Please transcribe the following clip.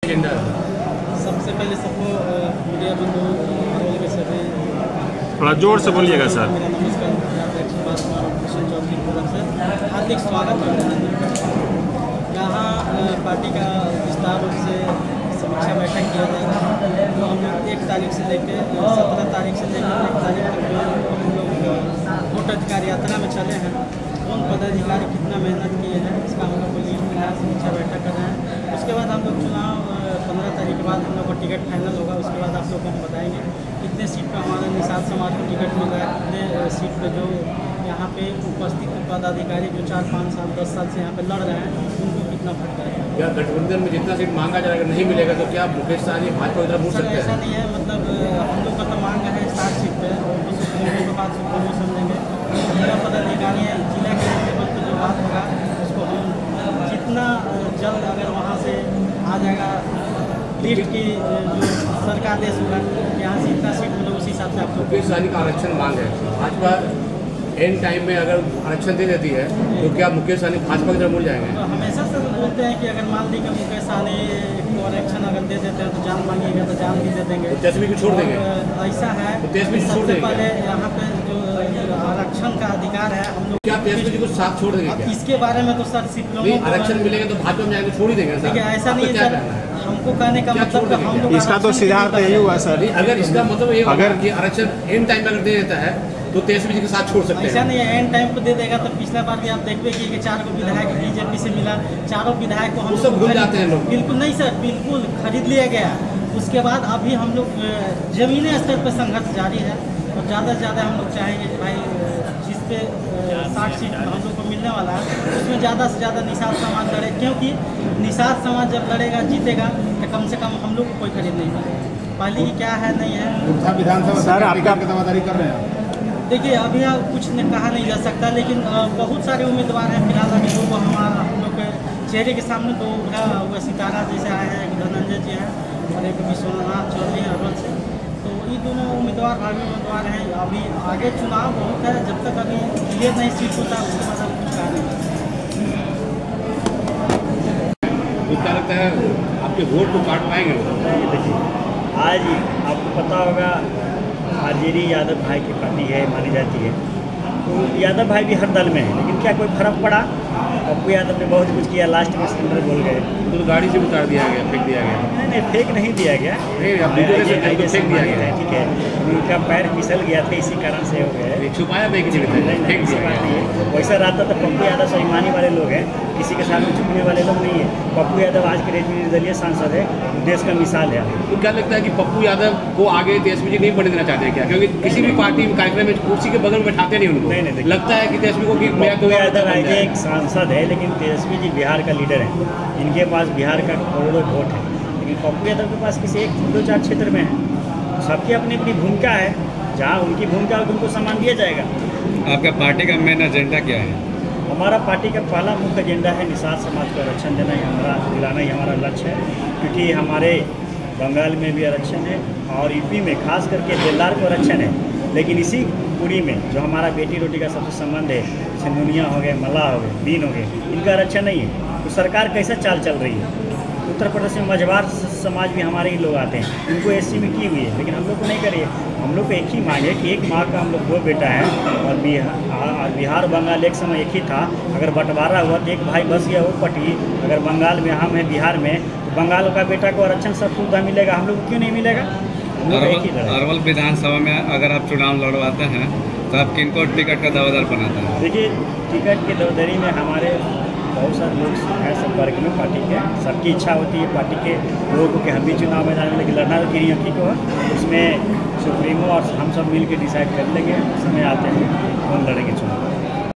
सबसे पहले सबको मीडिया बंधु के सभी थोड़ा जोर से बोलिएगा सर। मेरा नमस्कार। किशन चौधरी की तरफ से हार्दिक स्वागत है। यहाँ पार्टी का विस्तार रूप से समीक्षा बैठक किया जाएगा। तो हम लोग 1 तारीख से लेकर 17 तारीख से लेकर 1 तारीख तक हम लोग वोट अधिकार यात्रा में चले हैं। कौन पदाधिकारी कितना मेहनत किए हैं इसका हम लोग को लीड मिला, समीक्षा बैठक कर रहे हैं। उसके बाद हम लोग चुनाव 15 तारीख के बाद हम लोग का टिकट फाइनल होगा। उसके बाद आप लोग को हम बताएंगे कितने सीट पर हमारे निषाद समाज को टिकट मिल रहा है, कितने सीट पर जो यहाँ पे उपस्थित पदाधिकारी जो 4, 5 साल 10 साल से यहाँ पे लड़ रहे हैं उनको कितना फटका है। क्या गठबंधन में जितना सीट मांगा जाएगा नहीं मिलेगा तो क्या मुकेश सहनी भाजपा की तरफ मुड़ सकते हैं? ऐसा नहीं है, मतलब हम लोग का तो मांग है 60 सीट पे और तो सुप्रीमो के बाद सुप्रीमो समझेंगे। जिला पदाधिकारी है, जिला के लेवल पर जो बात होगा उसको हम जितना जल्द अगर वहाँ से आ जाएगा लिस्ट की जो सरकार देश होगा यहाँ से इतना सीट मिले उसी हिसाब से आप मुकेश सहनी का आरक्षण मांग है। भाजपा एंड टाइम में अगर आरक्षण दे देती है तो क्या मुकेश सहनी भाजपा की तरफ मुड़ जाएंगे? तो हमेशा से बोलते हैं कि अगर मान ली कि मुकेश सहनी को आरक्षण अगर दे देते हैं तो जान मांगिएगा तो जान भी दे देंगे। तो तेजस्वी को छोड़ देंगे? ऐसा है सबसे पहले यहाँ पे जो आरक्षण का अधिकार है हम लोग क्या तेजस्वी जी को साथ छोड़ देंगे? इसके बारे में तो सर सिर्फ लोगों आरक्षण मिलेगा तो भाजपा में जाएंगे छोड़ ही देंगे। देखिए ऐसा नहीं है सर, हमको कहने का मतलब हम लोग इसका तो सिद्धांत यही हुआ सर। अगर इसका मतलब ये अगर आरक्षण एंड टाइम में अगर दे देता है तो तेजस्वी जी के साथ छोड़ सकते हैं। ऐसा नहीं है एंड टाइम पे दे देगा तो पिछला बार भी आप देखते कि 4 को विधायक बीजेपी से मिला, 4 विधायक को हम सब भूल जाते हैं लोग। बिल्कुल नहीं सर, बिल्कुल खरीद लिया गया। उसके बाद अभी हम लोग जमीनी स्तर पर संघर्ष जारी है और ज़्यादा से ज़्यादा हम लोग चाहेंगे कि भाई जिस पे 60 सीट हम लोग को मिलने वाला है उसमें ज़्यादा से ज़्यादा निषाद समाज लड़े, क्योंकि निषाद समाज जब लड़ेगा जीतेगा तो कम से कम हम लोग को कोई खरीद नहीं पाएगा। पहले ही क्या है नहीं है विधानसभा सर आपका दावादारी कर रहे हैं। देखिए अभी कुछ कहा नहीं जा सकता, लेकिन बहुत सारे उम्मीदवार हैं। फिलहाल अभी जो हम लोग के चेहरे के सामने तो उनका सितारा जैसे आए हैं, एक धनंजय जी हैं और एक विश्वनाथ चौधरी हैं अरवल से। तो ये दोनों उम्मीदवार भावी उम्मीदवार हैं। अभी आगे चुनाव बहुत है, जब तक अभी क्लियर नहीं सीट होता उसके बाद हम कुछ कहा नहीं। क्या लगता है आपके वोट को काट पाएंगे? देखिए आज आपको पता होगा आरजेडी यादव भाई की पार्टी है मानी जाती है, तो यादव भाई भी हर दल में है, लेकिन क्या कोई फर्क पड़ा? पप्पू यादव ने बहुत कुछ किया, लास्ट में सिलेंडर बोल गए तो गाड़ी से उतार दिया गया, फेंक दिया गया। नहीं फेंक नहीं दिया गया, फेंक दिया गया। ठीक है, उनका पैर फिसल गया था इसी कारण से हो गया। छुपाया फेंक दिया गया। वैसा रहता तो पप्पू यादव स्वाभिमानी वाले लोग हैं, किसी के सामने झुकने वाले लोग नहीं है। पप्पू यादव आज के निर्दलीय सांसद है, देश का मिसाल है। तो क्या लगता है कि पप्पू यादव को आगे तेजस्वी जी नहीं बढ़ने देना चाहते हैं क्या? क्योंकि किसी भी पार्टी कार्यक्रम में कुर्सी के बगल में बैठाते नहीं उनको। नहीं लगता है कि तेजस्वी को पप्पू यादव एक सांसद है, लेकिन तेजस्वी जी बिहार का लीडर है, इनके पास बिहार का करोड़ों वोट है, लेकिन पप्पू यादव के पास किसी 1-2-4 क्षेत्र में है। सबकी अपनी अपनी भूमिका है, जहाँ उनकी भूमिका उनको सम्मान दिया जाएगा। आपका पार्टी का मेन एजेंडा क्या है? हमारा पार्टी का पहला मुख्य एजेंडा है निषाद समाज को आरक्षण देना ही दिलाना ही हमारा लक्ष्य है, क्योंकि हमारे बंगाल में भी आरक्षण है और यूपी में खास करके बेल्लार को आरक्षण है, लेकिन इसी पूरी में जो हमारा बेटी रोटी का सबसे संबंध है, सिंधुनिया हो गए, मल्लाह हो गए, बीन हो गए, इनका आरक्षण नहीं है। तो सरकार कैसा चाल चल रही है? उत्तर प्रदेश में मझवार समाज भी हमारे ही लोग आते हैं, उनको एससी में की हुई है, लेकिन हम लोग को नहीं करिए। हम लोग को एक ही मांग है कि एक माँ का हम लोग 2 बेटा है और बिहार बंगाल एक समय एक ही था। अगर बंटवारा हुआ तो एक भाई बस गया वो पटी, अगर बंगाल में हम हैं बिहार में तो बंगाल का बेटा को आरक्षण सब सुविधा मिलेगा, हम लोग को क्यों नहीं मिलेगा? अरवल विधानसभा में अगर आप चुनाव लड़वाते हैं तो आप किनको टिकट का दावेदार बनाते हैं? देखिए टिकट की दावेदारी में हमारे बहुत सारे लोग हैं संपर्क में पार्टी के, सबकी इच्छा होती है पार्टी के लोगों को कि हम भी चुनाव मैदान में, लेकिन लड़ना तो किसी की को है, उसमें सुप्रीमो और हम सब मिल के डिसाइड कर लेंगे, समय आते हैं कौन लड़ेंगे चुनाव।